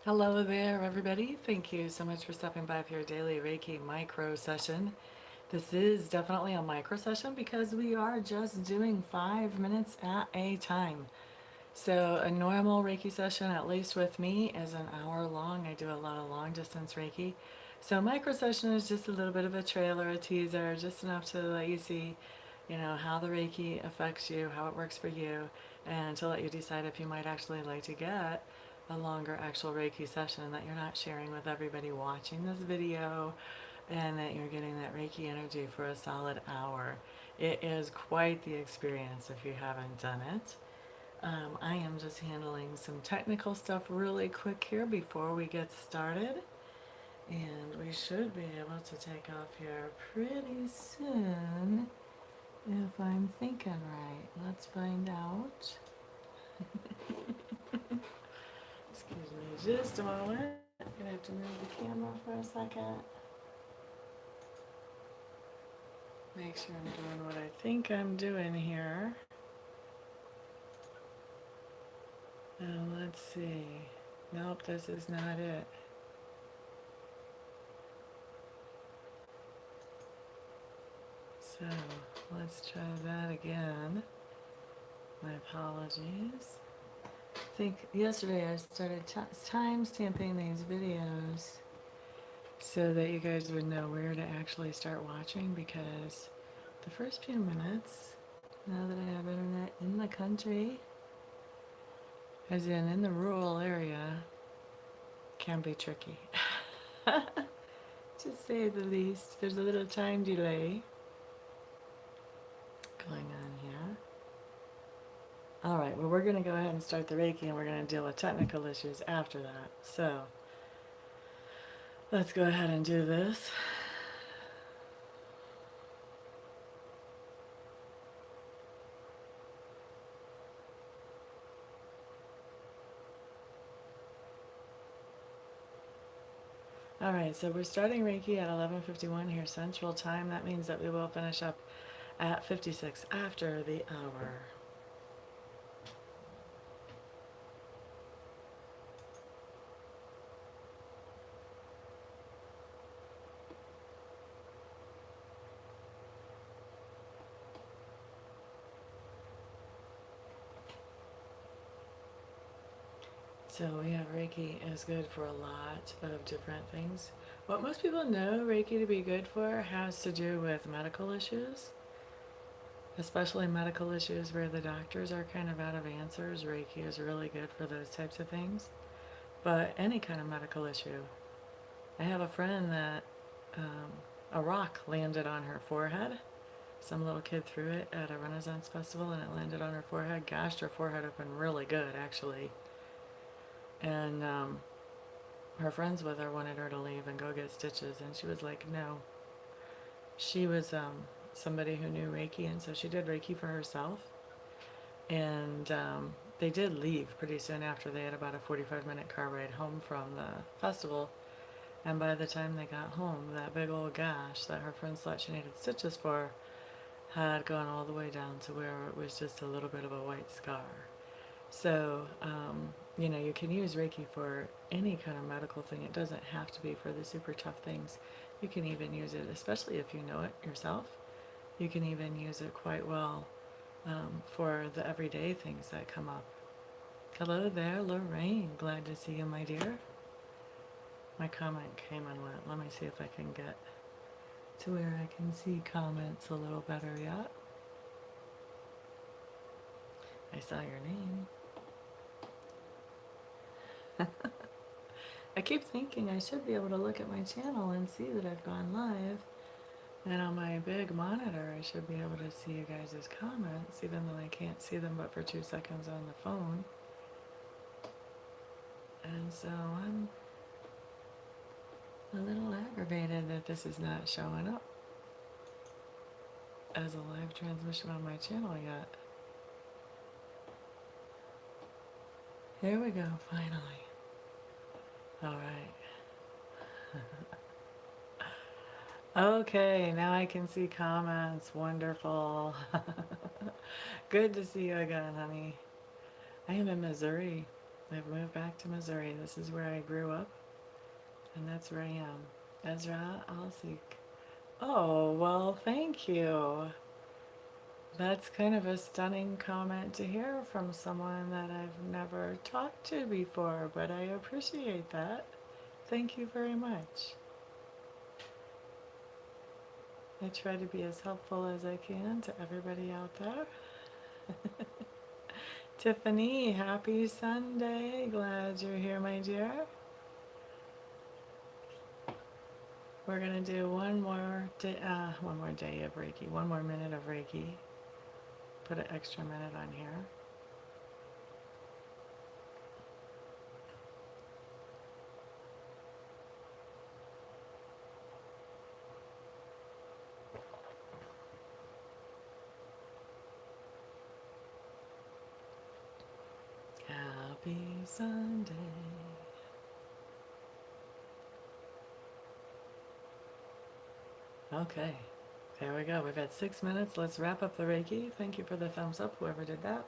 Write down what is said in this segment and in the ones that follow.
Hello there, everybody. Thank you so much for stopping by for your daily Reiki micro session. This is definitely a micro session because we are just doing 5 minutes at a time. So, a normal Reiki session, at least with me, is an hour long. I do a lot of long distance Reiki. So, micro session is just a little bit of a trailer, a teaser, just enough to let you see, how the Reiki affects you, how it works for you, and to let you decide if you might actually like to get a longer actual Reiki session that you're not sharing with everybody watching this video and that you're getting that Reiki energy for a solid hour. It is quite the experience if you haven't done it. I am just handling some technical stuff really quick here before we get started. And we should be able to take off here pretty soon if I'm thinking right. Let's find out. Excuse me just a moment. I'm gonna have to move the camera for a second. Make sure I'm doing what I think I'm doing here. Let's see. Nope, this is not it. So let's try that again. My apologies. I think yesterday I started time stamping these videos so that you guys would know where to actually start watching, because the first few minutes, now that I have internet in the country, as in the rural area, can be tricky. To say the least. There's a little time delay going on here. All right, well, we're going to go ahead and start the Reiki, and we're going to deal with technical issues after that. So let's go ahead and do this. All right, so we're starting Reiki at 11:51 here Central Time. That means that we will finish up at 56 after the hour. So we have Reiki is good for a lot of different things. What most people know Reiki to be good for has to do with medical issues, especially medical issues where the doctors are kind of out of answers. Reiki is really good for those types of things. But any kind of medical issue. I have a friend that a rock landed on her forehead. Some little kid threw it at a Renaissance festival and it landed on her forehead. Gashed her forehead open really good, actually. And her friends with her wanted her to leave and go get stitches, and she was like, no. She was somebody who knew Reiki, and so she did Reiki for herself. And they did leave pretty soon after. They had about a 45-minute car ride home from the festival. And by the time they got home, that big old gash that her friends thought she needed stitches for had gone all the way down to where it was just a little bit of a white scar. So, you can use Reiki for any kind of medical thing. It doesn't have to be for the super tough things. You can even use it, especially if you know it yourself, you can even use it quite well for the everyday things that come up. Hello there, Lorraine. Glad to see you, my dear. My comment came and went. Let me see if I can get to where I can see comments a little better yet. I saw your name. I keep thinking I should be able to look at my channel and see that I've gone live. And on my big monitor, I should be able to see you guys' comments, even though I can't see them but for 2 seconds on the phone. And so I'm a little aggravated that this is not showing up as a live transmission on my channel yet. Here we go, finally. All right. Okay, now I can see comments. Wonderful. Good to see you again, honey. I am in Missouri. I've moved back to Missouri. This is where I grew up, and that's where I am. Ezra, I'll seek. Oh, well, thank you. That's kind of a stunning comment to hear from someone that I've never talked to before, but I appreciate that. Thank you very much. I try to be as helpful as I can to everybody out there. Tiffany, happy Sunday. Glad you're here, my dear. We're gonna do one more day of Reiki, one more minute of Reiki. Put an extra minute on here. Happy Sunday. Okay, there we go. We've had 6 minutes. Let's wrap up the Reiki. Thank you for the thumbs up, whoever did that.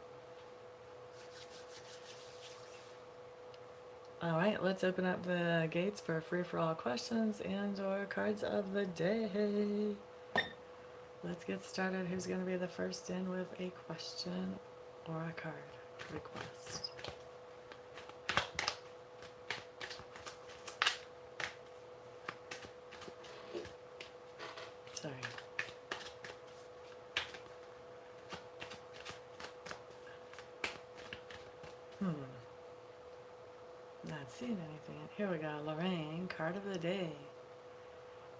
All right, let's open up the gates for free-for-all questions and or cards of the day. Let's get started. Who's going to be the first in with a question or a card request? Sorry. Not seeing anything. Here we go. Lorraine, card of the day.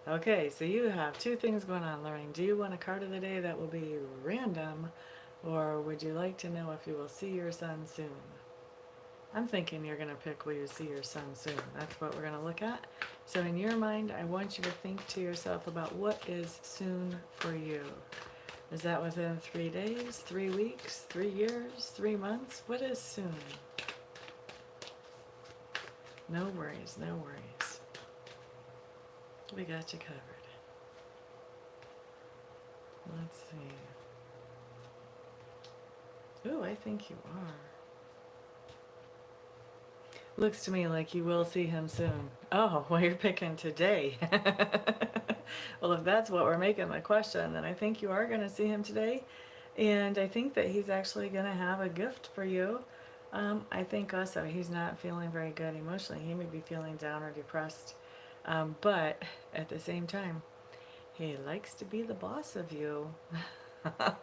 Okay, so you have two things going on, Lorraine. Do you want a card of the day that will be random, or would you like to know if you will see your son soon? I'm thinking you're going to pick will you see your son soon. That's what we're going to look at. So in your mind, I want you to think to yourself about what is soon for you. Is that within 3 days, 3 weeks, 3 years, 3 months? What is soon? No worries, no worries. We got you covered. Let's see. Ooh, I think you are. Looks to me like you will see him soon. Oh, well, you're picking today. Well, if that's what we're making the question, then I think you are going to see him today. And I think that he's actually going to have a gift for you. I think also he's not feeling very good emotionally. He may be feeling down or depressed. But at the same time, he likes to be the boss of you. I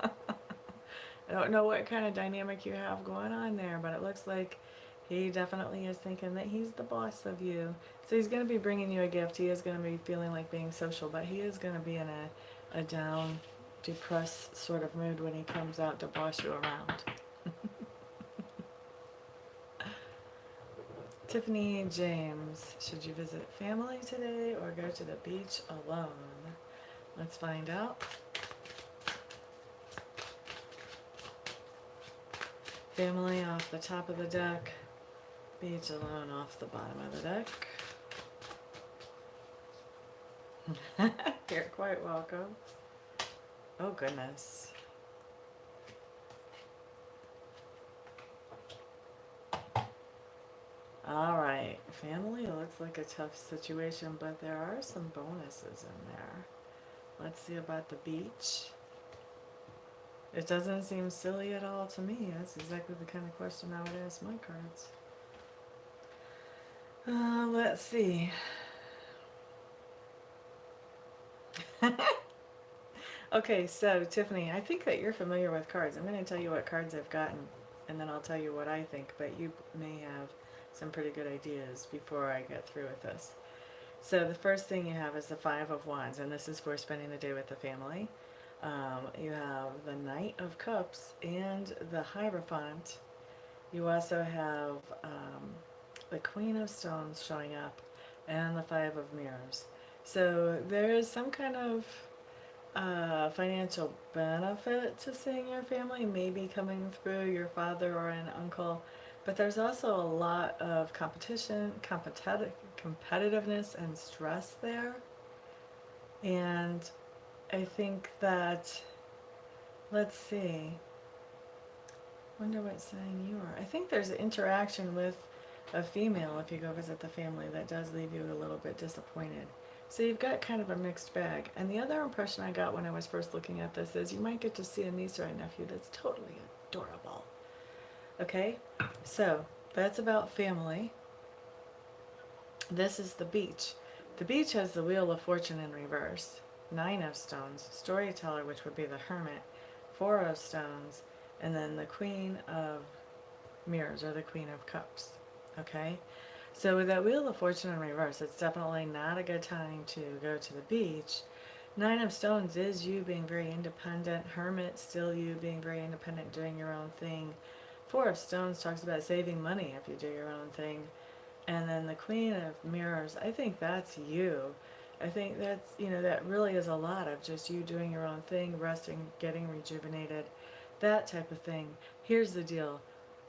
don't know what kind of dynamic you have going on there, but it looks like he definitely is thinking that he's the boss of you. So he's going to be bringing you a gift. He is going to be feeling like being social, but he is going to be in a down, depressed sort of mood when he comes out to boss you around. Tiffany James, should you visit family today or go to the beach alone? Let's find out. Family off the top of the deck, beach alone off the bottom of the deck. You're quite welcome. Oh goodness. Alright, family looks like a tough situation, but there are some bonuses in there. Let's see about the beach. It doesn't seem silly at all to me. That's exactly the kind of question I would ask my cards. Let's see. Okay, so Tiffany, I think that you're familiar with cards. I'm going to tell you what cards I've gotten, and then I'll tell you what I think, but you may have some pretty good ideas before I get through with this. So the first thing you have is the Five of Wands, and this is for spending the day with the family. You have the Knight of Cups and the Hierophant. You also have the Queen of Stones showing up and the Five of Mirrors. So there is some kind of financial benefit to seeing your family, maybe coming through your father or an uncle, but there's also a lot of competition, competitiveness and stress there. And I think that, let's see, wonder what sign you are. I think there's an interaction with a female, if you go visit the family, that does leave you a little bit disappointed. So you've got kind of a mixed bag. And the other impression I got when I was first looking at this is you might get to see a niece or a nephew that's totally adorable. Okay, so that's about family. This is the beach. The beach has the Wheel of Fortune in reverse. 9 of stones, storyteller, which would be the hermit, 4 of stones, and then the Queen of mirrors, or the Queen of cups. Okay, so with that Wheel of Fortune in reverse, it's definitely not a good time to go to the beach. 9 of stones is you being very independent. Hermit, still you being very independent, doing your own thing. 4 of stones talks about saving money if you do your own thing. And then the Queen of mirrors, I think that's you. I think that's, that really is a lot of just you doing your own thing, resting, getting rejuvenated, that type of thing. Here's the deal.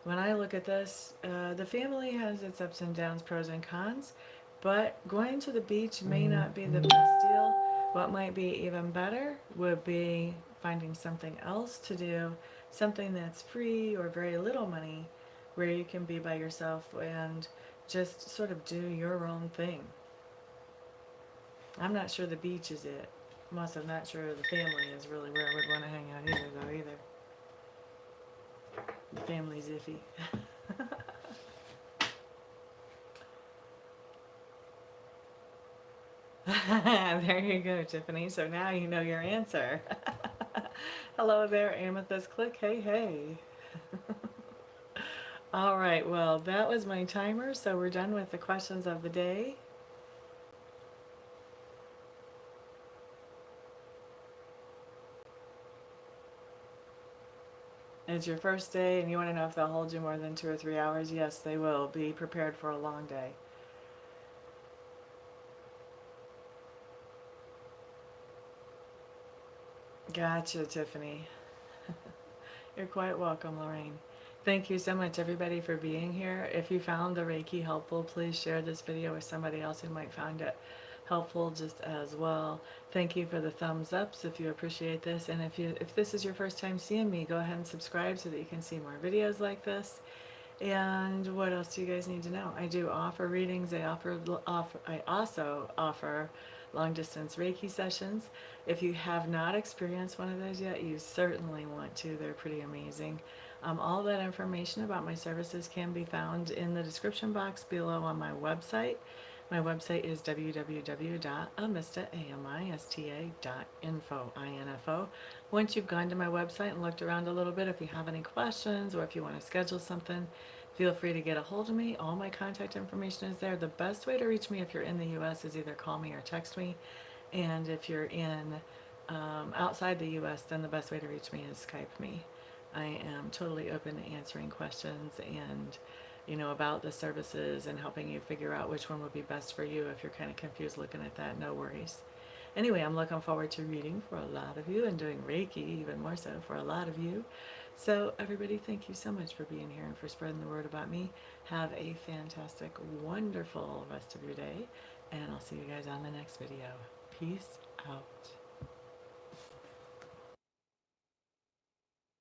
When I look at this, the family has its ups and downs, pros and cons, but going to the beach may not be the best deal. What might be even better would be finding something else to do, something that's free or very little money, where you can be by yourself and just sort of do your own thing. I'm not sure the beach is it. I'm also not sure the family is really where I would want to hang out either. The family's iffy. There you go, Tiffany. So now you know your answer. Hello there, Amethyst Click. Hey, hey. All right, well, that was my timer, so we're done with the questions of the day. It's your first day and you want to know if they'll hold you more than 2 or 3 hours? Yes, they will. Be prepared for a long day. Gotcha, Tiffany. You're quite welcome, Lorraine. Thank you so much, everybody, for being here. If you found the Reiki helpful, please share this video with somebody else who might find it helpful just as well. Thank you for the thumbs ups if you appreciate this. And if this is your first time seeing me, go ahead and subscribe so that you can see more videos like this. And what else do you guys need to know? I do offer readings. I also offer long distance Reiki sessions. If you have not experienced one of those yet, you certainly want to. They're pretty amazing. All that information about my services can be found in the description box below on my website. My website is www.amista.info. Once you've gone to my website and looked around a little bit, if you have any questions or if you want to schedule something, feel free to get a hold of me. All my contact information is there. The best way to reach me if you're in the U.S. is either call me or text me. And if you're in outside the U.S., then the best way to reach me is Skype me. I am totally open to answering questions and about the services and helping you figure out which one would be best for you. If you're kind of confused looking at that, no worries. Anyway, I'm looking forward to reading for a lot of you and doing Reiki even more so for a lot of you. So everybody, thank you so much for being here and for spreading the word about me. Have a fantastic, wonderful rest of your day, and I'll see you guys on the next video. Peace out.